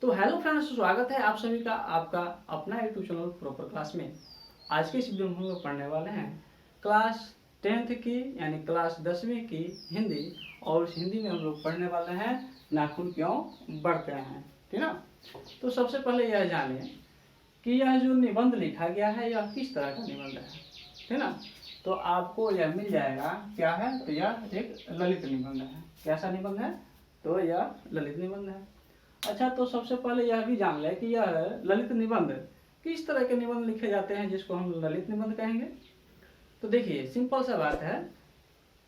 तो hello friends, स्वागत है आप सभी का आपका अपना यूट्यूब चैनल प्रॉपर क्लास में। आज के इस वीडियो में हम लोग पढ़ने वाले हैं क्लास 10th की यानी क्लास 10वीं की हिंदी। और इस हिंदी में हम लोग पढ़ने वाले हैं नाखून क्यों बढ़ते हैं, ठीक ना। तो सबसे पहले यह जानिए कि यह जो निबंध लिखा गया है यह किस तरह का निबंध है, ठीक ना। तो आपको यह मिल जाएगा क्या है, तो यह एक ललित निबंध है। कैसा निबंध है, तो यह ललित निबंध है। अच्छा, तो सबसे पहले यह भी जान लें कि यह ललित निबंध किस तरह के निबंध लिखे जाते हैं जिसको हम ललित निबंध कहेंगे। तो देखिए, सिंपल सा बात है,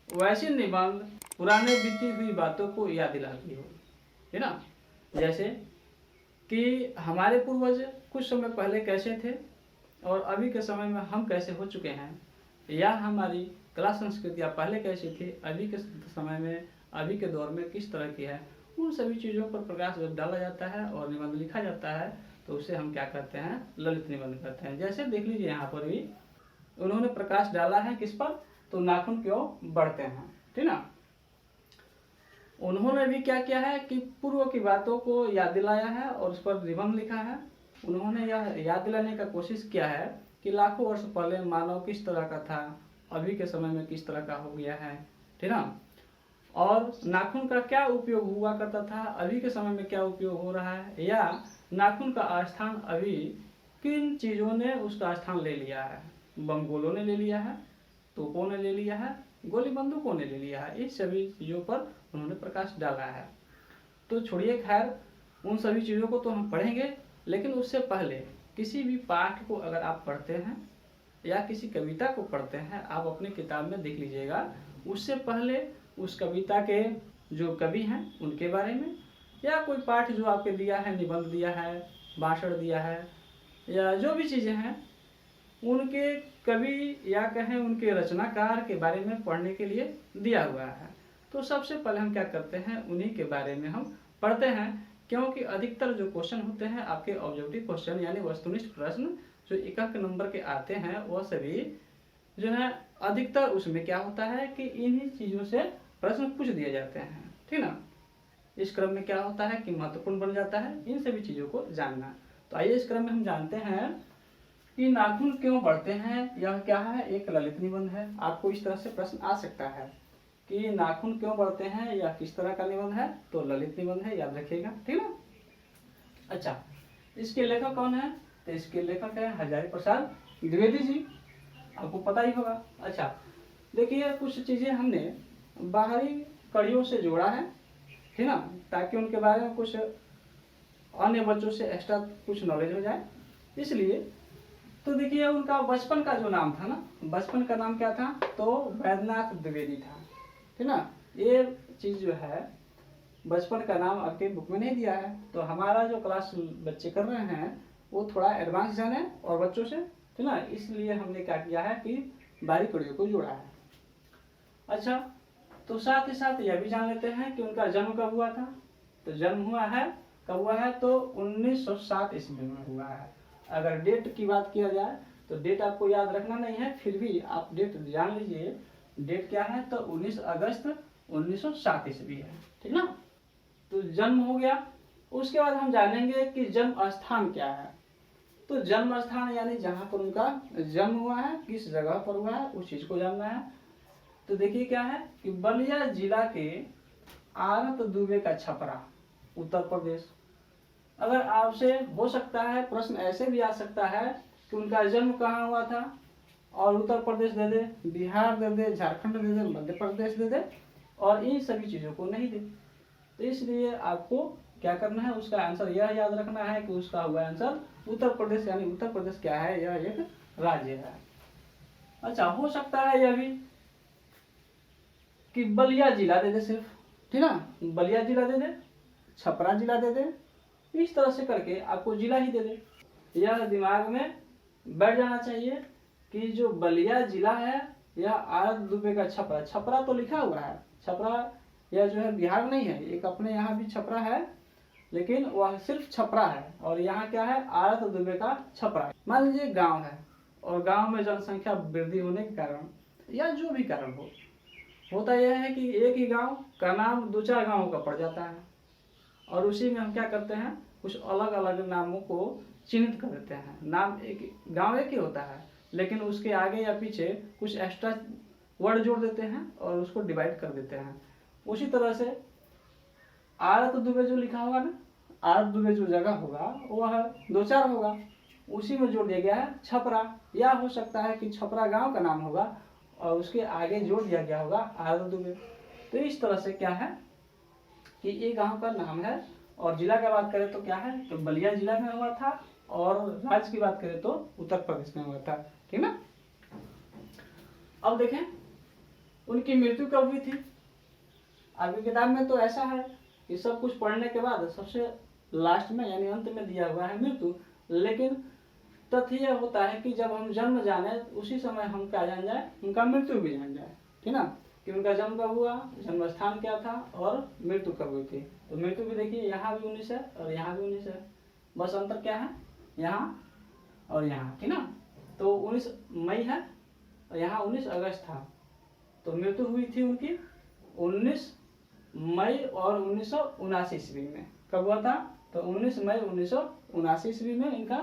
वैसे निबंध पुराने बीती हुई बातों को याद दिलाती हो, है ना। जैसे कि हमारे पूर्वज कुछ समय पहले कैसे थे और अभी के समय में हम कैसे हो चुके हैं, या हमारी कला संस्कृतियाँ पहले कैसी थी, अभी के समय में अभी के दौर में किस तरह की है, उन सभी चीज़ों पर प्रकाश जब डाला जाता है और निबंध लिखा जाता है तो उसे हम क्या कहते हैं, ललित निबंध कहते हैं। जैसे देख लीजिए, यहाँ पर भी उन्होंने प्रकाश डाला है किस पर, तो नाखून क्यों बढ़ते हैं, ठीक ना। उन्होंने भी क्या किया है कि पूर्व की बातों को याद दिलाया है और उस पर निबंध लिखा है। उन्होंने यह याद दिलाने का कोशिश किया है कि लाखों वर्ष पहले मानव किस तरह का था, अभी के समय में किस तरह का हो गया है, ठीक ना। और नाखून का क्या उपयोग हुआ करता था, अभी के समय में क्या उपयोग हो रहा है, या नाखून का स्थान अभी किन चीज़ों ने उसका स्थान ले लिया है। बम गोलों ने ले लिया है, तोपों ने ले लिया है, गोली बंदूकों ने ले लिया है। इस सभी चीज़ों पर उन्होंने प्रकाश डाला है। तो छोड़िए, खैर उन सभी चीज़ों को तो हम पढ़ेंगे, लेकिन उससे पहले किसी भी पाठ को अगर आप पढ़ते हैं या किसी कविता को पढ़ते हैं, आप अपनी किताब में देख लीजिएगा, उससे पहले उस कविता के जो कवि हैं उनके बारे में, या कोई पाठ जो आपके दिया है, निबंध दिया है, भाषण दिया है, या जो भी चीज़ें हैं, उनके कवि या कहें उनके रचनाकार के बारे में पढ़ने के लिए दिया हुआ है। तो सबसे पहले हम क्या करते हैं, उन्हीं के बारे में हम पढ़ते हैं, क्योंकि अधिकतर जो क्वेश्चन होते हैं आपके ऑब्जेक्टिव क्वेश्चन यानी वस्तुनिष्ठ प्रश्न जो 1 नंबर के आते हैं, वह सभी जो है अधिकतर उसमें क्या होता है कि इन्हीं चीज़ों से प्रश्न पूछ दिए जाते हैं, ठीक ना। इस क्रम में क्या होता है कि महत्वपूर्ण बन जाता है इन सभी चीज़ों को जानना। तो आइए इस क्रम में हम जानते हैं कि नाखून क्यों बढ़ते हैं। यह क्या है, एक ललित निबंध है। आपको इस तरह से प्रश्न आ सकता है कि नाखून क्यों बढ़ते हैं, या किस तरह का निबंध है, तो ललित निबंध है, याद रखिएगा, ठीक ना। अच्छा, इसके लेखक कौन है, तो इसके लेखक है हजारी प्रसाद द्विवेदी जी, आपको पता ही होगा। अच्छा, देखिए, कुछ चीज़ें हमने बाहरी कड़ियों से जोड़ा है, ठीक ना, ताकि उनके बारे में कुछ अन्य बच्चों से एक्स्ट्रा कुछ नॉलेज हो जाए, इसलिए। तो देखिए, उनका बचपन का जो नाम था ना, बचपन का नाम क्या था, तो वैद्यनाथ द्विवेदी था, ठीक ना। ये चीज़ जो है, बचपन का नाम आपके बुक में नहीं दिया है, तो हमारा जो क्लास बच्चे कर रहे हैं वो थोड़ा एडवांस जाने और बच्चों से, ठीक ना, इसलिए हमने क्या किया है कि बाहरी कड़ियों को जोड़ा है। अच्छा, तो साथ ही साथ यह भी जान लेते हैं कि उनका जन्म कब हुआ था। तो जन्म हुआ है, कब हुआ है, तो 1907 ईस्वी में हुआ है। अगर डेट की बात किया जाए तो डेट आपको याद रखना नहीं है, फिर भी आप डेट जान लीजिए। डेट क्या है, तो 19 अगस्त 1907 ईस्वी है, ठीक ना। तो जन्म हो गया, उसके बाद हम जानेंगे कि जन्म स्थान क्या है। तो जन्म स्थान यानी जहाँ पर उनका जन्म हुआ है, किस जगह पर हुआ है, उस चीज़ को जानना है। तो देखिए क्या है कि बलिया जिला के आरत दुबे का छपरा, उत्तर प्रदेश। अगर आपसे हो सकता है प्रश्न ऐसे भी आ सकता है कि उनका जन्म कहाँ हुआ था, और उत्तर प्रदेश दे दे, बिहार दे दे, झारखंड दे दे, मध्य प्रदेश दे दे, और इन सभी चीज़ों को नहीं दे। तो इसलिए आपको क्या करना है, उसका आंसर यह याद रखना है कि उसका हुआ आंसर उत्तर प्रदेश, यानी उत्तर प्रदेश क्या है, यह एक राज्य है। अच्छा, हो सकता है यह भी कि बलिया जिला दे दे सिर्फ, ठीक ना, बलिया जिला दे दे, छपरा जिला दे दे, इस तरह से करके आपको जिला ही दे दे। यह दिमाग में बैठ जाना चाहिए कि जो बलिया जिला है यह आरत दुबे का छपरा, छपरा तो लिखा हुआ है, छपरा यह जो है बिहार नहीं है, एक अपने यहाँ भी छपरा है, लेकिन वह सिर्फ छपरा है, और यहाँ क्या है, आरत दुबे का छपरा। मान लीजिए गांव है, और गांव में जनसंख्या वृद्धि होने के कारण या जो भी कारण होता यह है कि एक ही गांव का नाम 2-4 गांवों का पड़ जाता है, और उसी में हम क्या करते हैं, कुछ अलग अलग नामों को चिन्हित कर देते हैं। नाम एक, गांव एक ही होता है, लेकिन उसके आगे या पीछे कुछ एक्स्ट्रा वर्ड जोड़ देते हैं और उसको डिवाइड कर देते हैं। उसी तरह से आरत दुबे जो लिखा होगा ना, आरत दुबे जो जगह होगा वह 2-4 होगा, उसी में जोड़ दिया गया है छपरा। या हो सकता है कि छपरा गांव का नाम होगा और उसके आगे जोड़ दिया गया होगा आरत दुबे। तो इस तरह से क्या है कि ये गांव का नाम है। और जिला की बात करें तो क्या है, तो बलिया जिला में हुआ था, और राज्य की बात करें तो उत्तर प्रदेश में हुआ था। ठीक ना। अब देखें उनकी मृत्यु कब हुई थी। आपकी किताब में तो ऐसा है कि सब कुछ पढ़ने के बाद सबसे लास्ट में यानी अंत में दिया हुआ है मृत्यु, लेकिन तथ्य यह होता है कि जब हम जन्म जाने उसी समय हम क्या जान जाए, उनका मृत्यु भी जान जाए। ठीक ना, कि उनका जन्म कब हुआ, जन्म स्थान क्या था और मृत्यु कब हुई थी। तो मृत्यु भी देखिए यहाँ भी 19 है और यहाँ भी 19 है, बस अंतर क्या है यहाँ और यहाँ। ठीक ना। तो 19 मई है और यहाँ 19 अगस्त था। तो मृत्यु हुई थी उनकी 19 मई और 1979 ईस्वी में। कब हुआ था, तो 19 मई 1979 ईस्वी में इनका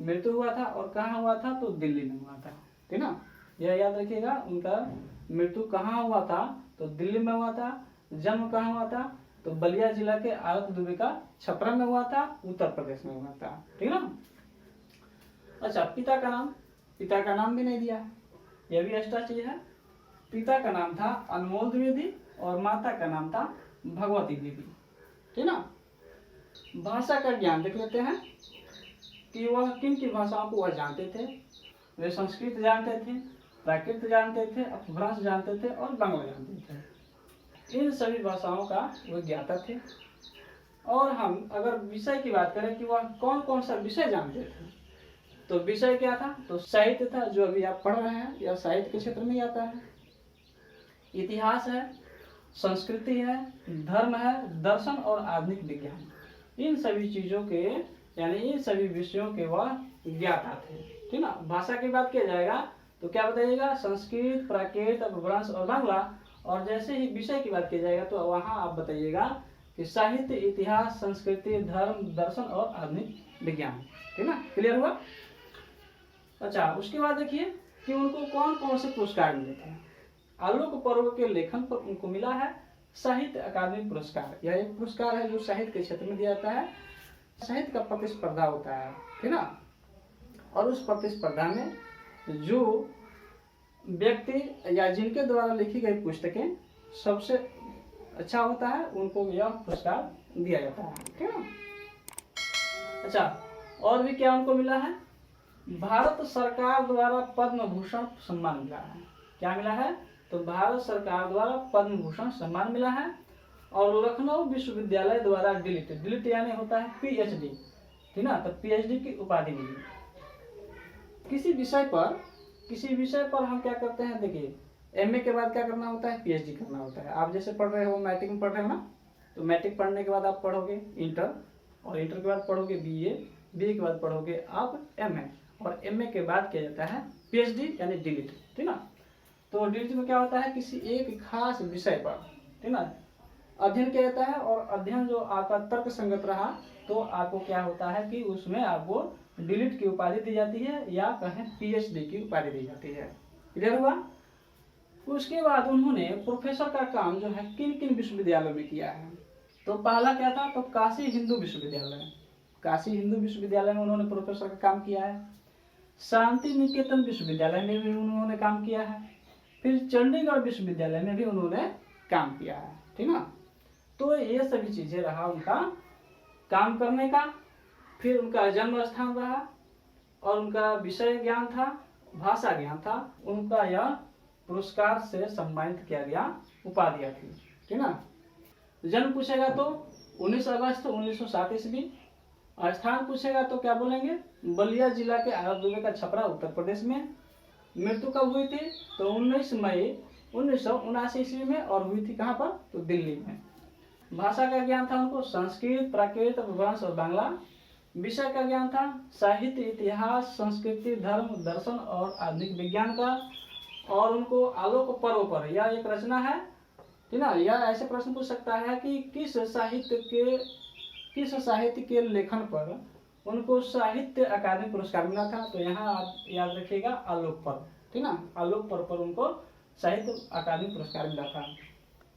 मृत्यु हुआ था। और कहाँ हुआ था, तो दिल्ली में हुआ था। ठीक ना, यह याद रखिएगा, उनका मृत्यु कहाँ हुआ था, तो दिल्ली में हुआ था। जन्म कहाँ हुआ था, तो बलिया जिला के आरत दुबे का छपरा में हुआ था, उत्तर प्रदेश में हुआ था। ठीक ना। अच्छा, पिता का नाम, पिता का नाम भी नहीं दिया, यह भी एक्स्ट्रा चीज है। पिता का नाम था अनमोल द्विवेदी और माता का नाम था भगवती देवी। ठीक ना। भाषा का ज्ञान देख लेते हैं कि वह किन की भाषाओं को वह जानते थे। वे संस्कृत जानते थे, प्राकृत जानते थे, अपभ्रंश जानते थे और बांग्ला जानते थे। इन सभी भाषाओं का वे ज्ञाता थे। और हम अगर विषय की बात करें कि वह कौन कौन सा विषय जानते थे, तो विषय क्या था, तो साहित्य था, जो अभी आप पढ़ रहे हैं, यह साहित्य के क्षेत्र में आता है। इतिहास है, संस्कृति है, धर्म है, दर्शन और आधुनिक विज्ञान, इन सभी चीजों के यानी इन सभी विषयों के वह ज्ञाता थे। ठीक ना। भाषा की बात किया जाएगा तो क्या बताइएगा, संस्कृत, प्राकृत, अपभ्रंश और बांग्ला। और जैसे ही विषय की बात किया जाएगा तो वहां आप बताइएगा कि साहित्य, इतिहास, संस्कृति, धर्म, दर्शन और आधुनिक विज्ञान। ठीक ना, क्लियर हुआ। अच्छा, उसके बाद देखिए कि उनको कौन कौन से पुरस्कार मिले थे। आलोक पर्व के लेखन पर उनको मिला है साहित्य अकादमी पुरस्कार। यह एक पुरस्कार है जो साहित्य के क्षेत्र में दिया जाता है। साहित्य का प्रतिस्पर्धा होता है। ठीक ना। और उस प्रतिस्पर्धा में जो व्यक्ति या जिनके द्वारा लिखी गई पुस्तकें सबसे अच्छा होता है, उनको यह पुरस्कार दिया जाता है। ठीक है। अच्छा, और भी क्या उनको मिला है, भारत सरकार द्वारा पद्म भूषण सम्मान मिला है। क्या मिला है, तो भारत सरकार द्वारा पद्म भूषण सम्मान मिला है। और लखनऊ विश्वविद्यालय द्वारा डिलिट यानी होता है पीएचडी। ठीक ना, तो पीएचडी की उपाधि मिली। किसी विषय पर हम क्या करते हैं, देखिए एमए के बाद क्या करना होता है, पीएचडी करना होता है। आप जैसे पढ़ रहे हो, मैट्रिक में पढ़ रहे हो ना, तो मैट्रिक पढ़ने के बाद आप पढ़ोगे इंटर, और इंटर के बाद पढ़ोगे बीए, बीए के बाद पढ़ोगे आप एमए, और एमए के बाद किया जाता है पीएचडी यानी डिलीट। ठीक ना। तो डिलीट में क्या होता है, किसी एक खास विषय पर, ठीक ना, अध्ययन किया जाता है। और अध्ययन जो आपका तर्क संगत रहा तो आपको क्या होता है कि उसमें आपको डिलीट की उपाधि दी जाती है, या कहें पीएचडी की उपाधि दी जाती है। क्लियर हुआ। उसके बाद उन्होंने प्रोफेसर का काम जो है किन किन विश्वविद्यालयों में किया है, तो पहला क्या था, तो काशी हिंदू विश्वविद्यालय। काशी हिंदू विश्वविद्यालय में उन्होंने प्रोफेसर का काम किया है। शांति निकेतन विश्वविद्यालय में भी उन्होंने काम किया है। फिर चंडीगढ़ विश्वविद्यालय में भी उन्होंने काम किया है। ठीक ना। तो ये सभी चीजें रहा उनका काम करने का। फिर उनका जन्म स्थान रहा, और उनका विषय ज्ञान था, भाषा ज्ञान था। उनका यह पुरस्कार से सम्मानित किया गया उपाधियां थी। ठीक ना। जन्म पूछेगा तो 19 अगस्त 1907 ईस्वी। स्थान पूछेगा तो क्या बोलेंगे, बलिया जिला के आरत दुबे का छपरा, उत्तर प्रदेश में। मृत्यु कब हुई थी, तो 19 मई 1979 ईस्वी में, और हुई थी कहाँ पर, तो दिल्ली में। भाषा का ज्ञान था उनको संस्कृत, प्राकृत, अपभ्रंश और बांग्ला। विषय का ज्ञान था साहित्य, इतिहास, संस्कृति, धर्म, दर्शन और आधुनिक विज्ञान का। और उनको आलोक पर्व पर, यह एक रचना है, ठीक ना। यह ऐसे प्रश्न पूछ सकता है कि किस साहित्य के किस साहित्य के लेखन पर उनको साहित्य अकादमी पुरस्कार मिला था? तो यहाँ आप याद रखिएगा आलोक पर्व, ठीक ना, आलोक पर्व पर उनको साहित्य अकादमी पुरस्कार मिला था।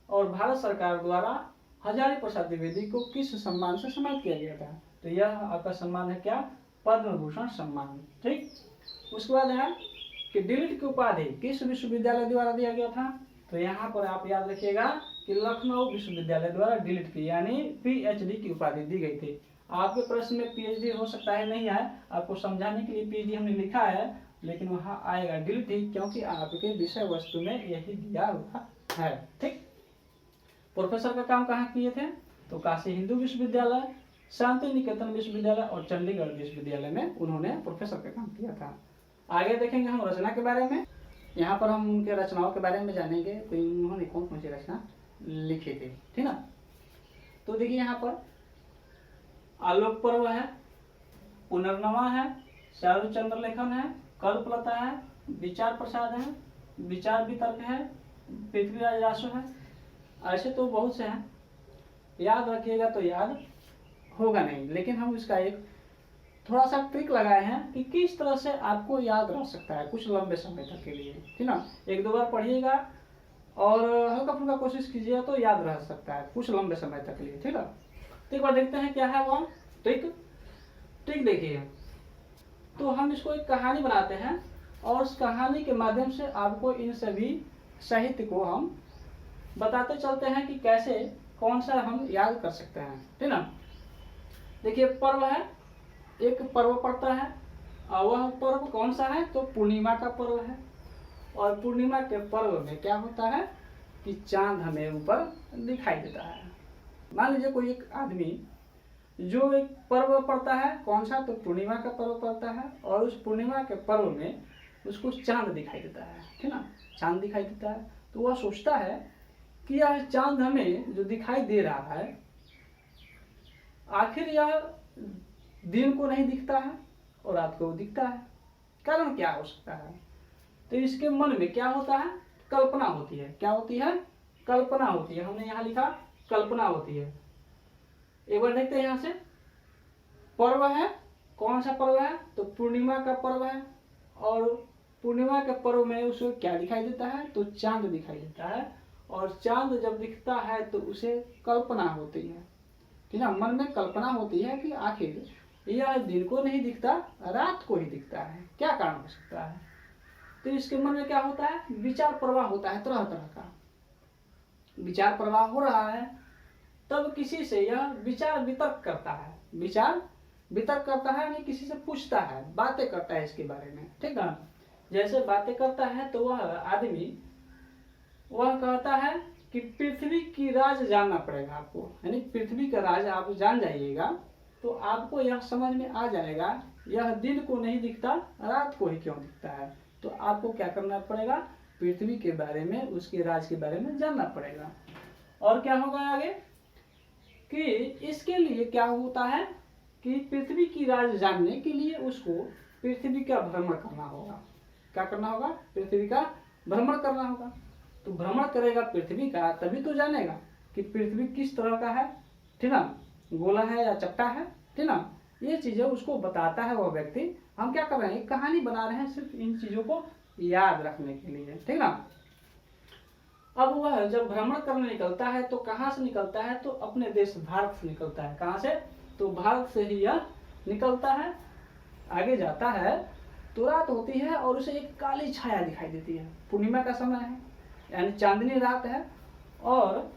और भारत सरकार द्वारा हजारी प्रसाद द्विवेदी को किस सम्मान से सम्मानित किया गया था? तो यह आपका सम्मान है क्या? पद्म भूषण सम्मान, ठीक। उसके बाद है कि डीलिट की उपाधि किस विश्वविद्यालय द्वारा दिया गया था? तो यहाँ पर आप याद रखिएगा कि लखनऊ विश्वविद्यालय द्वारा डीलिट की यानी पीएचडी की उपाधि दी गई थी। आपके प्रश्न में पीएचडी हो सकता है नहीं आए, आपको समझाने के लिए पीएचडी हमने लिखा है, लेकिन वहाँ आएगा डीलिट ही, क्योंकि आपके विषय वस्तु में यही दिया हुआ है, ठीक। प्रोफेसर का काम कहाँ किए थे? तो काशी हिंदू विश्वविद्यालय, शांति निकेतन विश्वविद्यालय और चंडीगढ़ विश्वविद्यालय में उन्होंने प्रोफेसर का काम किया था। आगे देखेंगे हम रचना के बारे में। यहाँ पर हम उनके रचनाओं के बारे में जानेंगे, तो उन्होंने कौन कौन सी रचना लिखी थी, ठीक ना। तो देखिए यहाँ पर आलोक पर्व है, पुनर्नवा है, शरदचंद्र लेखन है, कल्पलता है, विचार प्रसाद है, विचार वितर्क है, पृथ्वीराज रासो है। ऐसे तो बहुत से हैं, याद रखिएगा तो याद होगा नहीं, लेकिन हम इसका एक थोड़ा सा ट्रिक लगाए हैं कि किस तरह से आपको याद रह सकता है कुछ लंबे समय तक के लिए, ठीक ना। एक दो बार पढ़िएगा और हल्का फुल्का कोशिश कीजिए तो याद रह सकता है कुछ लंबे समय तक के लिए, ठीक है। तो एक बार देखते हैं क्या है वो ट्रिक। ट्रिक देखिए, तो हम इसको एक कहानी बनाते हैं और उस कहानी के माध्यम से आपको इन सभी साहित्य को हम बताते चलते हैं कि कैसे कौन सा हम याद कर सकते हैं, ठीक ना। देखिए पर्व है, एक पर्व पड़ता है और वह पर्व कौन सा है? तो पूर्णिमा का पर्व है। और पूर्णिमा के पर्व में क्या होता है कि चांद हमें ऊपर दिखाई देता है। मान लीजिए कोई एक आदमी जो एक पर्व पड़ता है, कौन सा? तो पूर्णिमा का पर्व पड़ता है, और उस पूर्णिमा के पर्व में उसको चांद दिखाई देता है, ठीक ना, चांद दिखाई देता है। तो वह सोचता है कि यह चांद हमें जो दिखाई दे रहा है, आखिर यह दिन को नहीं दिखता है और रात को दिखता है, कारण क्या हो सकता है? तो इसके मन में क्या होता है? कल्पना होती है। क्या होती है? कल्पना होती है। हमने यहाँ लिखा कल्पना होती है। एक बार देखते हैं यहाँ से, पर्व है, कौन सा पर्व है? तो पूर्णिमा का पर्व है, और पूर्णिमा के पर्व में उसे क्या दिखाई देता है? तो चांद दिखाई देता है, और चांद जब दिखता है तो उसे कल्पना होती है, ठीक है, मन में कल्पना होती है कि आखिर यह दिन को नहीं दिखता, रात को ही दिखता है, क्या कारण हो सकता है? तो इसके मन में क्या होता है? विचार प्रवाह होता है, तरह तरह का विचार प्रवाह हो रहा है। तब किसी से यह विचार वितर्क करता है, विचार वितर्क करता है यानी किसी से पूछता है, बातें करता है इसके बारे में, ठीक है। जैसे बातें करता है तो वह आदमी वह कहता है कि पृथ्वी की राज जानना पड़ेगा आपको, यानी पृथ्वी का राज आप जान जाइएगा तो आपको यह समझ में आ जाएगा यह दिन को नहीं दिखता, रात को ही क्यों दिखता है। तो आपको क्या करना पड़ेगा? पृथ्वी के बारे में, उसके राज के बारे में जानना पड़ेगा। और क्या होगा आगे कि इसके लिए क्या होता है कि पृथ्वी की राज जानने के लिए उसको पृथ्वी का भ्रमण करना होगा। क्या करना होगा? पृथ्वी का भ्रमण करना होगा। तो भ्रमण करेगा पृथ्वी का तभी तो जानेगा कि पृथ्वी किस तरह का है, ठीक ना, गोला है या चपटा है, ठीक ना। ये चीजें उसको बताता है वह व्यक्ति। हम क्या कर रहे हैं? कहानी बना रहे हैं सिर्फ इन चीजों को याद रखने के लिए, ठीक ना। अब वह जब भ्रमण करने निकलता है तो कहाँ से निकलता है? तो अपने देश भारत से निकलता है। कहाँ से? तो भारत से ही यह निकलता है। आगे जाता है तो रात होती है और उसे एक काली छाया दिखाई देती है। पूर्णिमा का समय है यानी चांदनी रात है, और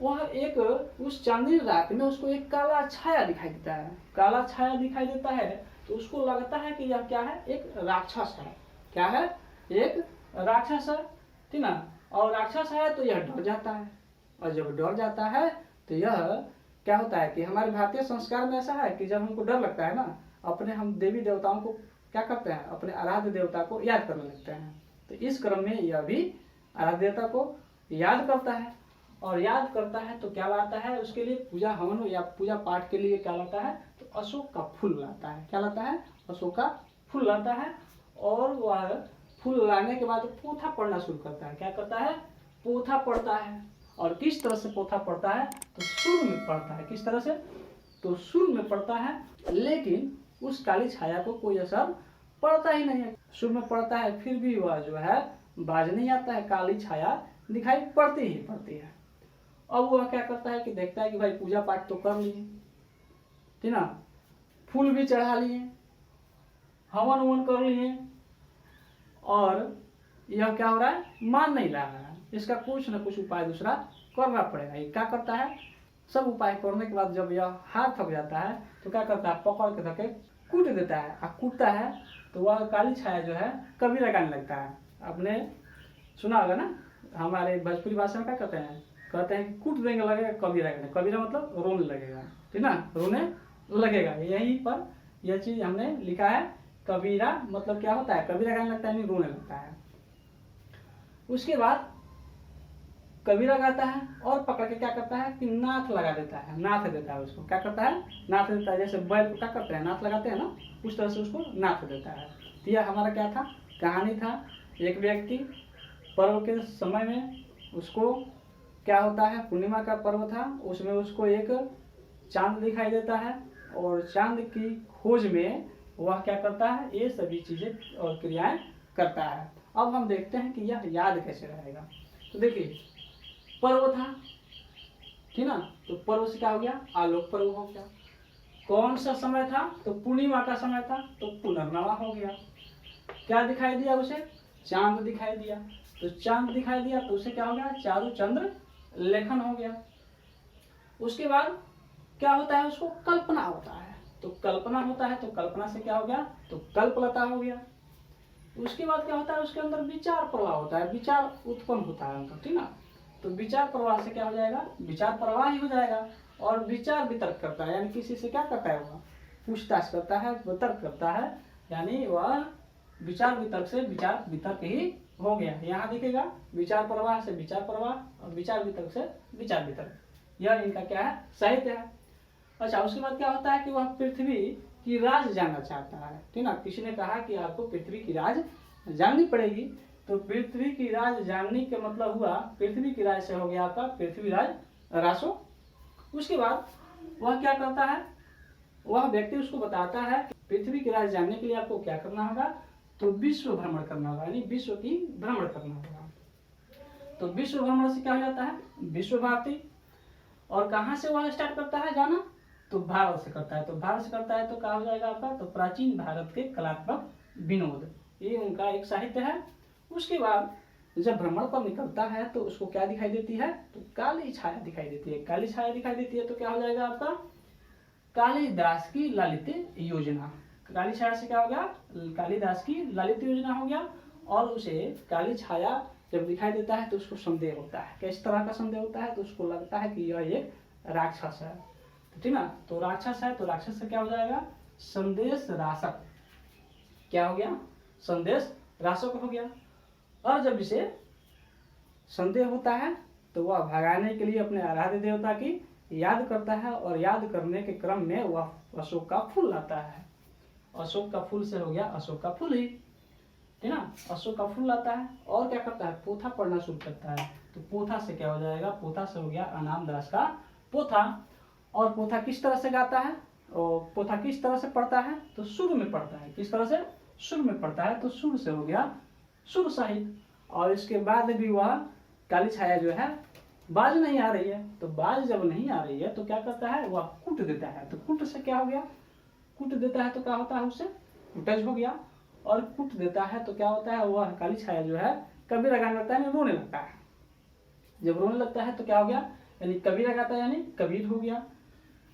वह एक उस चांदनी रात में उसको एक काला छाया दिखाई देता है। काला छाया दिखाई देता है तो उसको लगता है कि यह क्या है? एक राक्षस है। क्या है? एक राक्षस है, ठीक ना। और राक्षस है तो यह डर जाता है, और जब डर जाता है तो यह क्या होता है कि हमारे भारतीय संस्कार में ऐसा है कि जब हमको डर लगता है ना, अपने हम देवी देवताओं को क्या करते हैं? अपने आराध्य देवता को याद करने लगते हैं। तो इस क्रम में यह भी आराध्य देवता को याद करता है, और याद करता है तो क्या लाता है? उसके लिए पूजा हवन या पूजा पाठ के लिए क्या लाता है? तो अशोक का फूल लाता है। क्या लाता है? अशोक का फूल लाता है, और वह फूल लाने के बाद पोथा पढ़ना शुरू करता है। क्या करता है? पोथा पढ़ता है। और किस तरह से पोथा पढ़ता है? तो सुर में पढ़ता है। किस तरह से? तो सुर में पड़ता है, लेकिन उस काली छाया को कोई असर पड़ता ही नहीं है। सुर में पड़ता है फिर भी वह जो है बाज नहीं आता है, काली छाया दिखाई पड़ती ही पड़ती है। अब वह क्या करता है कि देखता है कि भाई पूजा पाठ तो कर लिए, ठीक ना, फूल भी चढ़ा लिए, हवन ववन कर लिए, और यह क्या हो रहा है, मान नहीं रहा है। इसका कुछ न कुछ उपाय दूसरा करना पड़ेगा। ये क्या करता है, सब उपाय करने के बाद जब यह हाथ थक जाता है तो क्या करता है, पकड़ के धके कूट देता है। और कूटता है तो वह काली छाया जो है कबीरा गाने लगता है। आपने सुना होगा ना, हमारे भोजपुरी भाषा में क्या कहते हैं कि कूट देंगे लगेगा कबीरा गाने। कबीरा मतलब रोने लगेगा, ठीक ना, रोने लगेगा। यहीं पर यह चीज हमने लिखा है। कबीरा मतलब क्या होता है, कबीरा गाने लगता है यानी रोने लगता है। उसके बाद कबीरा गाता है और पकड़ के क्या करता है कि नाथ लगा देता है, नाथ देता है उसको। क्या करता है, नाथ देता है। जैसे बैल को क्या करते हैं, नाथ लगाते हैं ना, उस तरह से उसको नाथ देता है। तो यह हमारा क्या था, कहानी था। एक व्यक्ति पर्व के समय में उसको क्या होता है, पूर्णिमा का पर्व था, उसमें उसको एक चांद दिखाई देता है और चांद की खोज में वह क्या करता है, ये सभी चीजें और क्रियाएं करता है। अब हम देखते हैं कि यह याद कैसे रहेगा। तो देखिए, पर्व था, ठीक ना, तो पर्व से क्या हो गया, आलोक पर्व हो गया। कौन सा समय था, तो पूर्णिमा का समय था, तो पुनर्नवा हो गया। क्या दिखाई दिया उसे, चांद दिखाई दिया। तो चांद दिखाई दिया तो उसे क्या हो गया, चारु चंद्र लेखन हो गया। उसके बाद क्या होता है, उसको कल्पना होता है। तो कल्पना होता है तो कल्पना से क्या हो गया, तो कल्पलता हो गया। उसके बाद क्या होता है, उसके अंदर विचार प्रवाह होता है, विचार उत्पन्न होता है उनका, ठीक ना। तो विचार प्रवाह से क्या हो जाएगा, विचार प्रवाह ही हो जाएगा। और विचार वितर्क करता है, यानी किसी से क्या करता है, वह पूछताछ करता है, वितर्क करता है, यानी वह विचार वितर्क से विचार वितर्क ही हो गया। यहाँ दिखेगा विचार प्रवाह से विचार प्रवाह और विचार वितर्क से विचार वितर्क, यह इनका क्या है, साहित्य है। अच्छा, उसके बाद क्या होता है कि वह पृथ्वी की राज जानना चाहता है, ठीक ना। किसी ने कहा कि आपको पृथ्वी की राज जाननी पड़ेगी। तो पृथ्वी की राज जानने का मतलब हुआ, पृथ्वी की राज से हो गया आपका पृथ्वीराज रासो। उसके बाद वह क्या करता है, वह व्यक्ति उसको बताता है कि पृथ्वी की राज जानने के लिए आपको क्या करना होगा, तो विश्व भ्रमण करना होगा, यानी विश्व की भ्रमण करना होगा। तो विश्व भ्रमण से क्या हो जाता है, विश्व भारती। और कहाँ से वह स्टार्ट करता है जाना, तो भारत से करता है। तो भारत से करता है तो क्या हो जाएगा आपका, तो प्राचीन भारत के कलात्मक विनोद, ये उनका एक साहित्य है। उसके बाद जब भ्रमण पर निकलता है तो उसको क्या दिखाई देती है, तो काली छाया दिखाई देती है। काली छाया दिखाई देती है तो क्या हो जाएगा आपका, कालिदास की ललित योजना। काली छाया से क्या हो गया, कालिदास की ललित योजना हो गया। और उसे काली छाया जब दिखाई देता है तो उसको संदेह होता है। किस तरह का संदेह होता है, तो उसको लगता है कि यह एक राक्षस है, ठीक ना। तो राक्षस है तो राक्षस से क्या हो जाएगा, संदेश राशक। क्या हो गया, संदेश राशक हो गया। और जब इसे संदेह होता है तो वह भगाने के लिए अपने आराध्य देवता की याद करता है। और याद करने के क्रम में वह अशोक का फूल लाता है। अशोक का फूल से हो गया अशोक का फूल ही, ठीक ना। अशोक का फूल लाता है और क्या करता है, पोथा पढ़ना शुरू करता है। तो पोथा से क्या हो जाएगा, पोथा से हो गया अनाम दास का पोथा। और पोथा किस तरह से गाता है, और पोथा किस तरह से पढ़ता है, तो सुर में पढ़ता है। किस तरह से, सुर में पढ़ता है। तो सुर से हो गया सुर साहित्य। और इसके बाद भी वह काली छाया जो है बाज नहीं आ रही है। तो बाज जब नहीं आ रही है तो क्या करता है, वह कूट देता है। तो कूट से क्या हो गया, कूट देता है तो क्या होता है, उससे कुटज हो गया। और कूट देता है तो क्या होता है, वह काली छाया जो है कबीरा गाने लगता है, रोने लगता है। जब रोने लगता है तो क्या हो गया, यानी कबीरा गाता है यानी कबीर हो गया।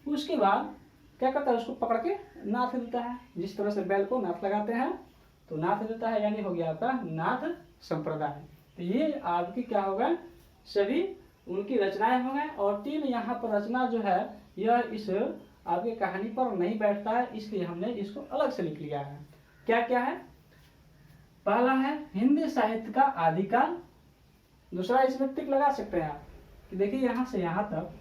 उसके बाद क्या करता है, उसको पकड़ के नाथ देता है। जिस तरह से बैल को नाथ लगाते हैं तो नाथ देता है, यानी हो गया आपका नाथ संप्रदाय। तो ये आपकी क्या होगा, सभी उनकी रचनाएं हो गए। और 3 यहाँ पर रचना जो है यह इस आपकी कहानी पर नहीं बैठता है, इसलिए हमने इसको अलग से लिख लिया है। क्या क्या है, पहला है हिंदी साहित्य का आदिकाल। दूसरा इसमें टिक लगा सकते हैं आप कि देखिए यहाँ से यहाँ तक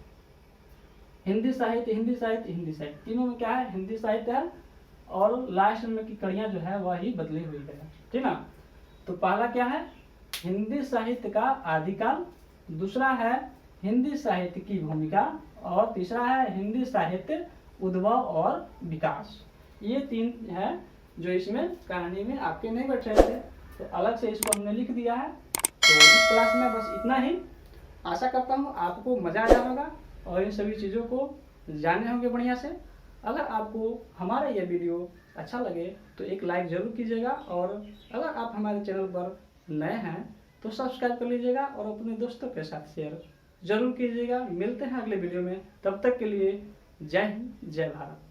हिंदी साहित्य, हिंदी साहित्य, हिंदी साहित्य, तीनों में क्या है, हिंदी साहित्य है। और लास्ट में की कड़ियां जो है वह ही बदली हुई है, ठीक ना। तो पहला क्या है, हिंदी साहित्य का आदिकाल। दूसरा है हिंदी साहित्य की भूमिका। और तीसरा है हिंदी साहित्य उद्भव और विकास, ये 3 है जो इसमें कहानी में आपके नहीं बैठ रहे थे, तो अलग से इसको हमने लिख दिया है। तो इस क्लास में बस इतना ही। आशा करता हूँ आपको मज़ा आया होगा और इन सभी चीज़ों को जाने होंगे बढ़िया से। अगर आपको हमारा यह वीडियो अच्छा लगे तो एक लाइक ज़रूर कीजिएगा, और अगर आप हमारे चैनल पर नए हैं तो सब्सक्राइब कर लीजिएगा और अपने दोस्तों के साथ शेयर जरूर कीजिएगा। मिलते हैं अगले वीडियो में, तब तक के लिए जय हिंद, जय भारत।